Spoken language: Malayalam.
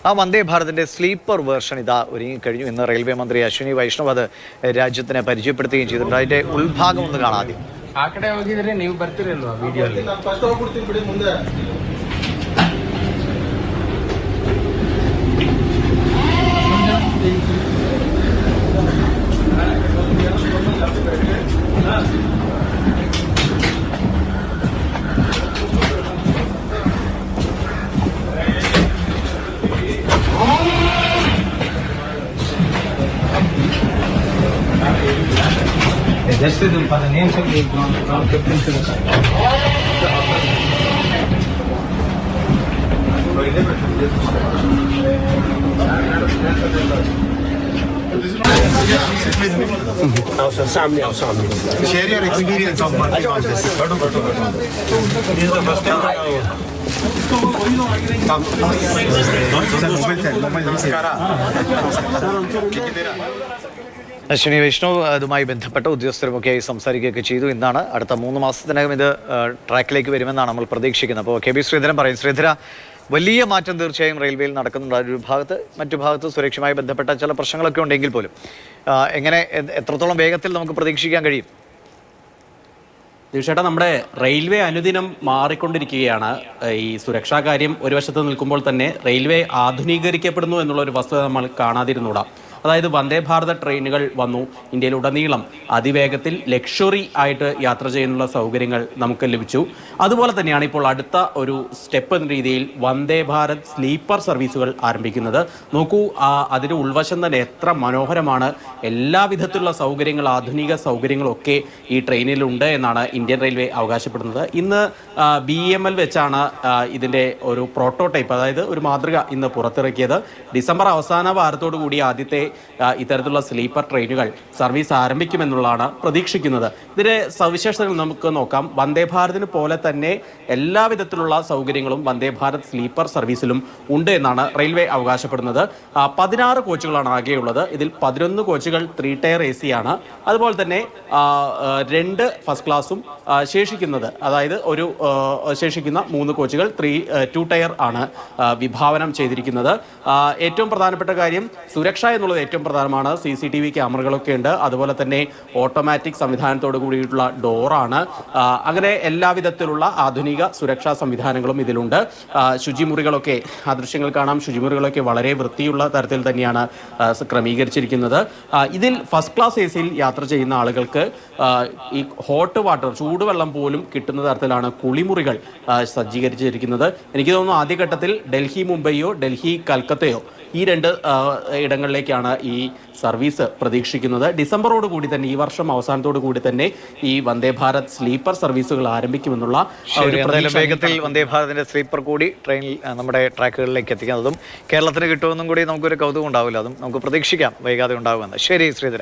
ആ വന്ദേ ഭാരതിൻ്റെ സ്ലീപ്പർ വേർഷൻ ഇതാ ഒരുങ്ങിക്കഴിഞ്ഞു. ഇന്ന് റെയിൽവേ മന്ത്രി അശ്വിനി വൈഷ്ണവ് അത് രാജ്യത്തിന് പരിചയപ്പെടുത്തുകയും ചെയ്തിട്ടുണ്ട്. അതിൻ്റെ ഉൾഭാഗം ഒന്ന് കാണാം ആദ്യം. ಆ ಕಡೆ ಹೋಗಿದ್ರೆ ನೀವು ಬರ್ತಿರಲ್ವಾ ವಿಡಿಯೋಲಿ? Just for the names of the ground captain to the side. Our family. Share your experience of working on this. This is the first time. Ashwini Vaishnav അതുമായി ബന്ധപ്പെട്ട ഉദ്യോഗസ്ഥരുമൊക്കെയായി സംസാരിക്കുകയൊക്കെ ചെയ്തു. ഇന്നാണ് അടുത്ത 3 മാസത്തിനകം ഇത് ട്രാക്കിലേക്ക് വരുമെന്നാണ് നമ്മൾ പ്രതീക്ഷിക്കുന്നത്. അപ്പോൾ KB ശ്രീധരൻ പറയും. ശ്രീധര, വലിയ മാറ്റം തീർച്ചയായും റെയിൽവേയിൽ നടക്കുന്നുണ്ട്. ഒരു ഭാഗത്ത് മറ്റു ഭാഗത്ത് സുരക്ഷയുമായി ബന്ധപ്പെട്ട ചില പ്രശ്നങ്ങളൊക്കെ ഉണ്ടെങ്കിൽ പോലും എങ്ങനെ എത്രത്തോളം വേഗത്തിൽ നമുക്ക് പ്രതീക്ഷിക്കാൻ കഴിയും? തീർച്ചയായിട്ടും നമ്മുടെ റെയിൽവേ അനുദിനം മാറിക്കൊണ്ടിരിക്കുകയാണ്. ഈ സുരക്ഷാ കാര്യം ഒരു വശത്ത് നിൽക്കുമ്പോൾ തന്നെ റെയിൽവേ ആധുനീകരിക്കപ്പെടുന്നു എന്നുള്ള ഒരു വസ്തുത നമ്മൾ കാണാതിരുന്നൂടാ. അതായത് വന്ദേ ഭാരത് ട്രെയിനുകൾ വന്നു. ഇന്ത്യയിലുടനീളം അതിവേഗത്തിൽ ലക്ഷറി ആയിട്ട് യാത്ര ചെയ്യുന്നുള്ള സൗകര്യങ്ങൾ നമുക്ക് ലഭിച്ചു. അതുപോലെ തന്നെയാണ് ഇപ്പോൾ അടുത്ത ഒരു സ്റ്റെപ്പ് എന്ന രീതിയിൽ വന്ദേ ഭാരത് സ്ലീപ്പർ സർവീസുകൾ ആരംഭിക്കുന്നത്. നോക്കൂ, അതിൻ്റെ ഉൾവശം തന്നെ എത്ര മനോഹരമാണ്. എല്ലാ വിധത്തിലുള്ള സൗകര്യങ്ങൾ, ആധുനിക സൗകര്യങ്ങളൊക്കെ ഈ ട്രെയിനിലുണ്ട് എന്നാണ് ഇന്ത്യൻ റെയിൽവേ അവകാശപ്പെടുന്നത്. ഇന്ന് BEML വെച്ചാണ് ഇതിൻ്റെ ഒരു പ്രോട്ടോടൈപ്പ്, അതായത് ഒരു മാതൃക ഇന്ന് പുറത്തിറക്കിയത്. ഡിസംബർ അവസാന വാരത്തോടു കൂടി ആദ്യത്തെ ഇത്തരത്തിലുള്ള സ്ലീപ്പർ ട്രെയിനുകൾ സർവീസ് ആരംഭിക്കുമെന്നുള്ളതാണ് പ്രതീക്ഷിക്കുന്നത്. ഇതിൻ്റെ സവിശേഷതകൾ നമുക്ക് നോക്കാം. വന്ദേ ഭാരതിന് പോലെ തന്നെ എല്ലാ വിധത്തിലുള്ള സൗകര്യങ്ങളും വന്ദേ ഭാരത് സ്ലീപ്പർ സർവീസിലും ഉണ്ട് എന്നാണ് റെയിൽവേ അവകാശപ്പെടുന്നത്. 16 കോച്ചുകളാണ് ആകെയുള്ളത്. ഇതിൽ 11 കോച്ചുകൾ 3 ടയർ AC ആണ്. അതുപോലെ തന്നെ 2 ഫസ്റ്റ് ക്ലാസ്സും ശേഷിക്കുന്നത്, അതായത് ശേഷിക്കുന്ന 3 കോച്ചുകൾ 2 ടയർ ആണ് വിഭാവനം ചെയ്തിരിക്കുന്നത്. ഏറ്റവും പ്രധാനപ്പെട്ട കാര്യം സുരക്ഷ എന്നുള്ളത് ഏറ്റവും പ്രധാനമാണ്. CCTV ക്യാമറകളൊക്കെ ഉണ്ട്. അതുപോലെ തന്നെ ഓട്ടോമാറ്റിക് സംവിധാനത്തോടു കൂടിയിട്ടുള്ള ഡോറാണ്. അങ്ങനെ എല്ലാവിധത്തിലുള്ള ആധുനിക സുരക്ഷാ സംവിധാനങ്ങളും ഇതിലുണ്ട്. ശുചിമുറികളൊക്കെ, ആ ദൃശ്യങ്ങൾ കാണാം, ശുചിമുറികളൊക്കെ വളരെ വൃത്തിയുള്ള തരത്തിൽ തന്നെയാണ് ക്രമീകരിച്ചിരിക്കുന്നത്. ഇതിൽ ഫസ്റ്റ് ക്ലാസ് AC-യിൽ യാത്ര ചെയ്യുന്ന ആളുകൾക്ക് ഈ ഹോട്ട് വാട്ടർ, ചൂടുവെള്ളം പോലും കിട്ടുന്ന തരത്തിലാണ് കുളിമുറികൾ സജ്ജീകരിച്ചിരിക്കുന്നത്. എനിക്ക് തോന്നുന്നു ആദ്യഘട്ടത്തിൽ ഡൽഹി മുംബൈയോ ഡൽഹി കൽക്കത്തയോ ഈ 2 ഇടങ്ങളിലേക്കാണ് ഈ സർവീസ് പ്രതീക്ഷിക്കുന്നത്. ഡിസംബറോട് കൂടി തന്നെ, ഈ വർഷം അവസാനത്തോടു കൂടി തന്നെ ഈ വന്ദേ ഭാരത് സ്ലീപ്പർ സർവീസുകൾ ആരംഭിക്കുമെന്നുള്ള വേഗത്തിൽ വന്ദേ ഭാരതിന്റെ സ്ലീപ്പർ കൂടി ട്രെയിനിൽ നമ്മുടെ ട്രാക്കുകളിലേക്ക് എത്തിക്കുന്നതും കേരളത്തിന് കിട്ടുമെന്നും കൂടി നമുക്കൊരു കൗതുകം ഉണ്ടാവില്ല. അതും നമുക്ക് പ്രതീക്ഷിക്കാം വൈകാതെ ഉണ്ടാകുമെന്ന്. ശരി ശ്രീധര.